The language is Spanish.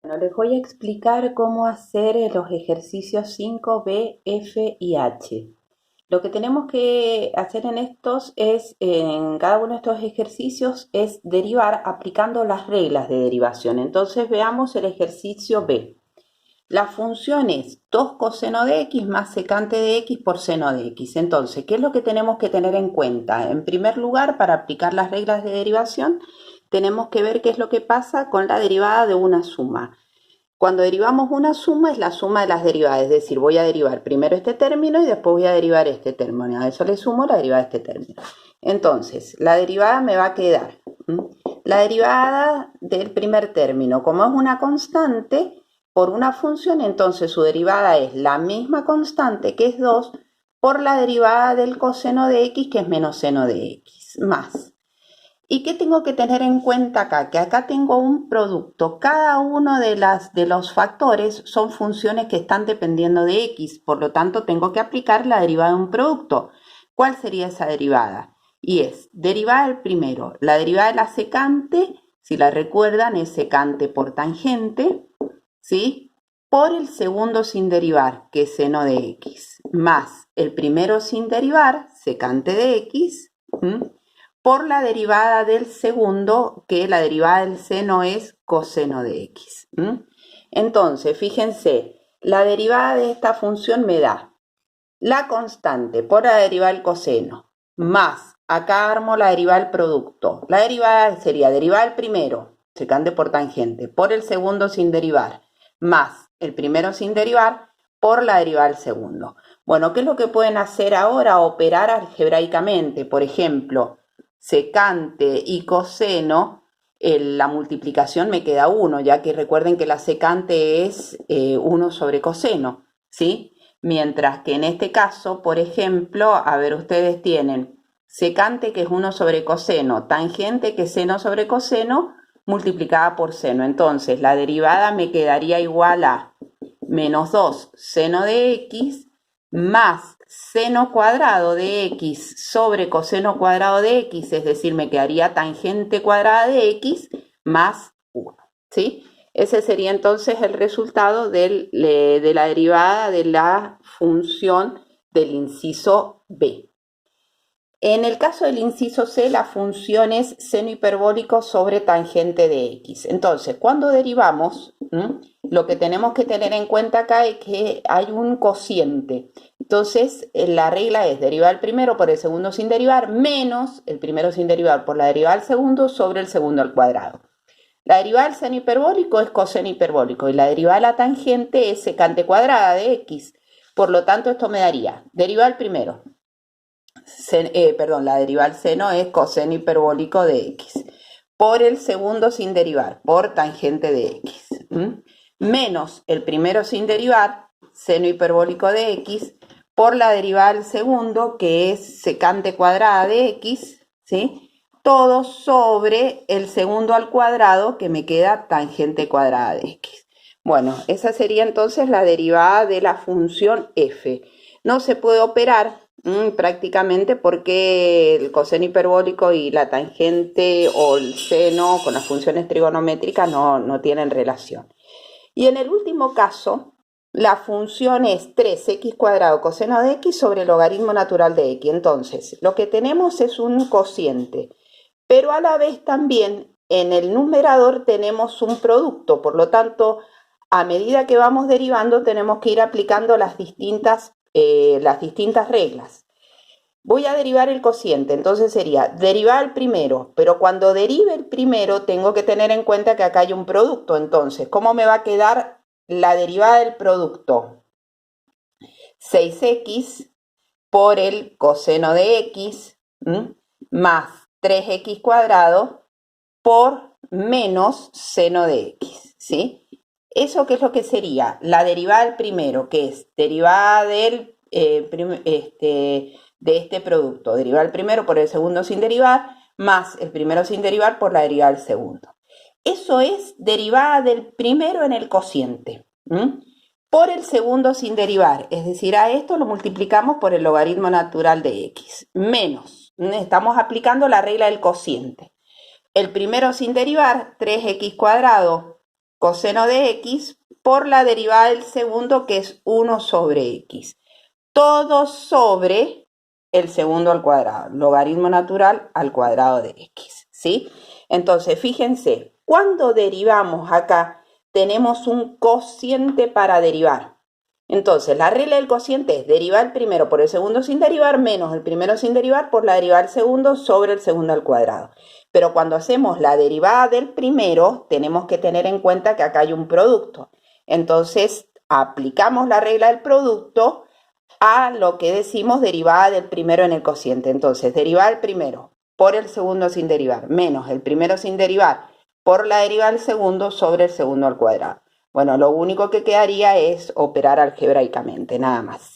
Bueno, les voy a explicar cómo hacer los ejercicios 5B, F y H. Lo que tenemos que hacer en estos es, en cada uno de estos ejercicios, es derivar aplicando las reglas de derivación. Entonces veamos el ejercicio B. La función es 2 coseno de x más secante de x por seno de x. Entonces, ¿qué es lo que tenemos que tener en cuenta? En primer lugar, para aplicar las reglas de derivación, tenemos que ver qué es lo que pasa con la derivada de una suma. Cuando derivamos una suma es la suma de las derivadas, es decir, voy a derivar primero este término y después voy a derivar este término. A eso le sumo la derivada de este término. Entonces, la derivada me va a quedar. La derivada del primer término, como es una constante por una función, entonces su derivada es la misma constante, que es 2, por la derivada del coseno de x, que es menos seno de x, más. ¿Y qué tengo que tener en cuenta acá? Que acá tengo un producto. Cada uno de los factores son funciones que están dependiendo de x. Por lo tanto, tengo que aplicar la derivada de un producto. ¿Cuál sería esa derivada? Y es derivada del primero. La derivada de la secante, si la recuerdan, es secante por tangente, ¿sí? Por el segundo sin derivar, que es seno de x, más el primero sin derivar, secante de x, por la derivada del segundo, que la derivada del seno es coseno de x. Entonces, fíjense, la derivada de esta función me da la constante por la derivada del coseno, más, acá armo la derivada del producto. La derivada sería derivada del primero, secante por tangente, por el segundo sin derivar, más el primero sin derivar, por la derivada del segundo. Bueno, ¿qué es lo que pueden hacer ahora? Operar algebraicamente. Por ejemplo, secante y coseno, la multiplicación me queda 1, ya que recuerden que la secante es 1 sobre coseno, ¿sí? Mientras que en este caso, por ejemplo, a ver, ustedes tienen secante, que es 1 sobre coseno, tangente, que es seno sobre coseno, multiplicada por seno. Entonces, la derivada me quedaría igual a menos 2 seno de x más seno cuadrado de x sobre coseno cuadrado de x, es decir, me quedaría tangente cuadrada de x más 1, ¿sí? Ese sería entonces el resultado de la derivada de la función del inciso B. En el caso del inciso C, la función es seno hiperbólico sobre tangente de x. Entonces, cuando derivamos, lo que tenemos que tener en cuenta acá es que hay un cociente. Entonces, la regla es derivar el primero por el segundo sin derivar, menos el primero sin derivar por la derivada del segundo sobre el segundo al cuadrado. La derivada del seno hiperbólico es coseno hiperbólico y la derivada de la tangente es secante cuadrada de x. Por lo tanto, esto me daría derivada del primero. La derivada del seno es coseno hiperbólico de x, por el segundo sin derivar, por tangente de x, menos el primero sin derivar, seno hiperbólico de x, por la derivada del segundo, que es secante cuadrada de x, ¿sí? Todo sobre el segundo al cuadrado, que me queda tangente cuadrada de x. Bueno, esa sería entonces la derivada de la función f. No se puede operar prácticamente porque el coseno hiperbólico y la tangente o el seno con las funciones trigonométricas no tienen relación. Y en el último caso, la función es 3x cuadrado coseno de x sobre el logaritmo natural de x. Entonces, lo que tenemos es un cociente, pero a la vez también en el numerador tenemos un producto. Por lo tanto, a medida que vamos derivando, tenemos que ir aplicando las distintas reglas. Voy a derivar el cociente, entonces sería derivar el primero, pero cuando derive el primero tengo que tener en cuenta que acá hay un producto. Entonces, ¿cómo me va a quedar la derivada del producto? 6x por el coseno de x más 3x cuadrado por menos seno de x, ¿sí? ¿Eso qué es lo que sería? La derivada del primero, que es derivada de este producto. Derivar el primero por el segundo sin derivar, más el primero sin derivar por la derivada del segundo. Eso es derivada del primero en el cociente, por el segundo sin derivar. Es decir, a esto lo multiplicamos por el logaritmo natural de x, menos. Estamos aplicando la regla del cociente. El primero sin derivar, 3x cuadrado coseno de x por la derivada del segundo, que es 1 sobre x. Todo sobre el segundo al cuadrado, logaritmo natural al cuadrado de x, ¿sí? Entonces, fíjense, cuando derivamos acá, tenemos un cociente para derivar. Entonces, la regla del cociente es derivar el primero por el segundo sin derivar menos el primero sin derivar por la derivada del segundo sobre el segundo al cuadrado. Pero cuando hacemos la derivada del primero, tenemos que tener en cuenta que acá hay un producto. Entonces, aplicamos la regla del producto a lo que decimos derivada del primero en el cociente. Entonces, derivada del primero por el segundo sin derivar menos el primero sin derivar por la derivada del segundo sobre el segundo al cuadrado. Bueno, lo único que quedaría es operar algebraicamente, nada más.